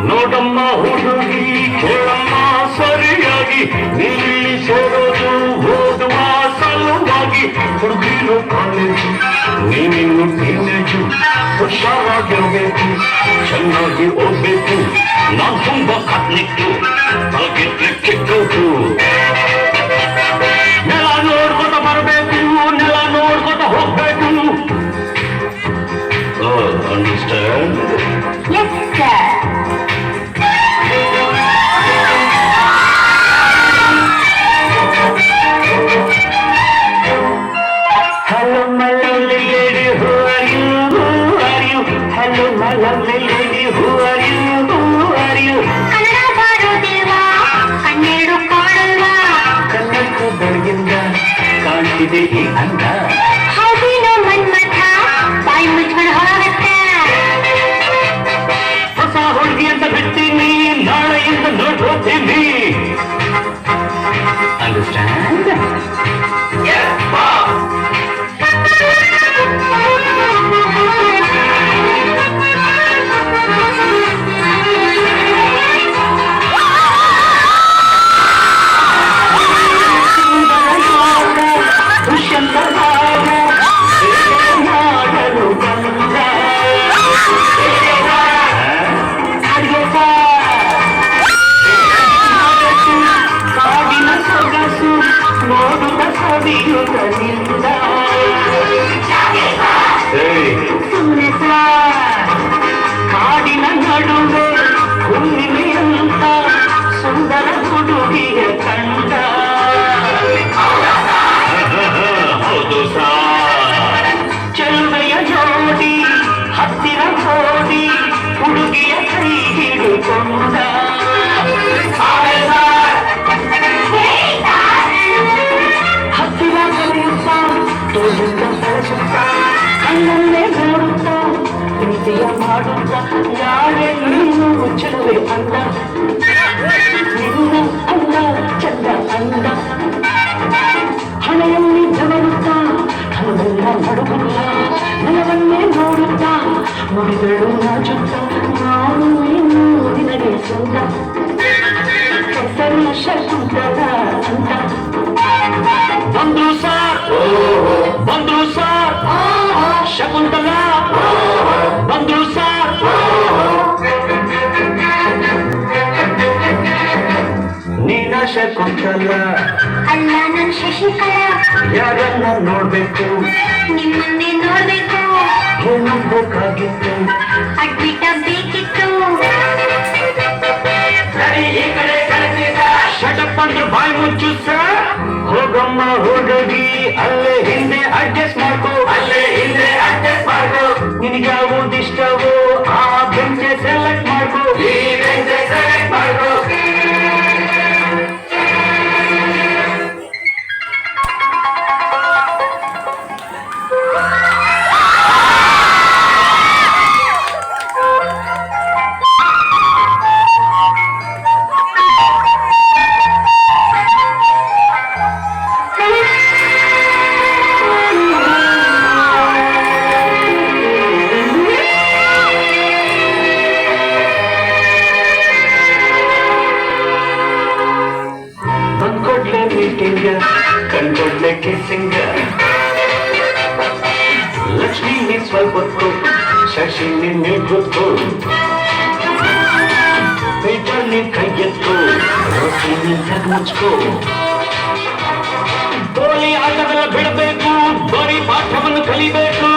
ನೋಡಮ್ಮ ಹುಡುಗಿ ಕೇಳಮ್ಮ ಸರಿಯಾಗಿ ನೀಲಿ ಸೇರೋದು ಓದುವ ಸಲುವಾಗಿ ಹುಡುಗಿರೋ ಕಾಲೇಜು ನೀನಿನ್ನು ಟೀನೇಜು ಹುಷಾರಾಗಿರ್ಬೇಕು ಚೆನ್ನಾಗಿ ಓದ್ಬೇಕು ನಾನ್ ತುಂಬಾ ಕಟ್ಲಿಟ್ಟು ಹಾಗಿದ್ರೆ ಚಿಕ್ಕದು ನೆಲ ನೋಡ್ಕೊತ ಬರಬೇಕು ನೆಲ ನೋಡ್ಕೊತ ಹೋಗ್ಬೇಕು understand Hello, my lovely lady, who are you? Who are you? Hello, my lovely lady, who are you? Who are you? Kannada ಬಾರೋದಿಲ್ವಾ ಕಣ್ಣೀರು ಕಾಣಲ್ವಾ ಕನ್ನಡಕ್ಕೂ ಬೆಳಗಿಂದ ಕಾಣ್ತಿದೆ ಈ ಅಂದ ಹೌದಿನೋ ಮನ್ಮಥ ಬಾಯಿ ಮುಚ್ಕೊಂಡು ಹೋಗತ್ತೆ ಹೊಸ ಹುಡುಗಿ ಅಂತ ಬಿಡ್ತೀನಿ ನಾಳೆಯಿಂದ ನೋಡ್ತೀನಿ ಅಂಡರ್ಸ್ಟ್ಯಾಂಡ್ ಕಾಡಿನ ನಡುವೆ ಹುಣ್ಣಿಮೆಯಂತ ಸುಂದರ ಹುಡುಗಿಯ ಕಂಡ ಹೌದು ಸಾ ಚೆಲುವೆಯ ಜೋಡಿ ಹತ್ತಿರ ಹೋಗಿ ಹುಡುಗಿಯ ಕೈ ಹಿಡಿಕೊಂಡ ಹತ್ತಿರ ಕರೆಯುತ್ತ ತೋಳಿಂದ ಬಳಸುತ್ತ ಕಣ್ಣನ್ನೇ ನೋಡುತ್ತ ಪ್ರೀತಿಯ ಮಾಡುತ್ತ ಯಾರೇ ನೀನು ಚೆಲುವೆ ಅಂದ ನಿನ್ನ ಅಂದ ಚಂದ ಅಂದ ಹಣೆಯಲ್ಲಿ ಜವರುತ್ತ ಹಣವೆಲ್ಲ ನಡುಗುತ್ತ ನೆಲವನ್ನೇ ನೋಡುತ್ತ ನುಡಿಗಳು ನಾಚುತ್ತ ನಾನು ನೀನು ನಿನಗೆ ಸ್ವಂತ ಹೆಸರು ಶಕುಂತಲ ಅಂತ ಬಂದ್ರು ಸಾರ್ ಶಕುಂತಲ ಬಂದ್ರು ಸಾರ್ ನೀನ ಶಕುಂತಲ ಅಲ್ಲ ನನ್ ಶಶಿಕಲಾ ಯಾರನ್ನ ನೋಡ್ಬೇಕು ನಿಮ್ಮನ್ನೇ ನೋಡ್ಬೇಕು ಏನು ಬೇಕಾಗಿತ್ತು ಅಡ್ಮಿಟ್ ಬೇಕಿತ್ತು ಸರಿ ಈ ಕಡೆ ಶಟಪ್ ಅಂದ್ರೆ ಬಾಯಿ ಮುಚ್ಚು ಸರ್ ಹೋಗಮ್ಮ ಹುಡುಗಿ ಅಲ್ಲೇ ಹಿಂದೆ ಅಡ್ಜಸ್ಟ್ ಮಾಡ್ಕೋ ನಿನಗೆ ಯಾವುದು ಇಷ್ಟವೋ ಆ ಬೆಂಚೆ ಸೆಲೆಕ್ಟ್ ಮಾಡ್ಕೋ ಕಣ್ಕೊಡ್ಲೆ ಕಿಸಿಂಗ ಲಕ್ಷ್ಮಿ ನೀ ಸ್ವಲ್ಪ ಹೊತ್ತು ಶಶಿ ನಿನ್ನೆ ಗೊತ್ತು ಪೇಟಲ್ಲಿ ಕೈ ಎತ್ತು ರೋಟಿ ನಿಂತ ಮುಚ್ಕೋ ಗೋಲಿ ಆಟವೆಲ್ಲ ಬಿಡಬೇಕು ಬರೀ ಪಾಠವನ್ನು ಕಲಿಬೇಕು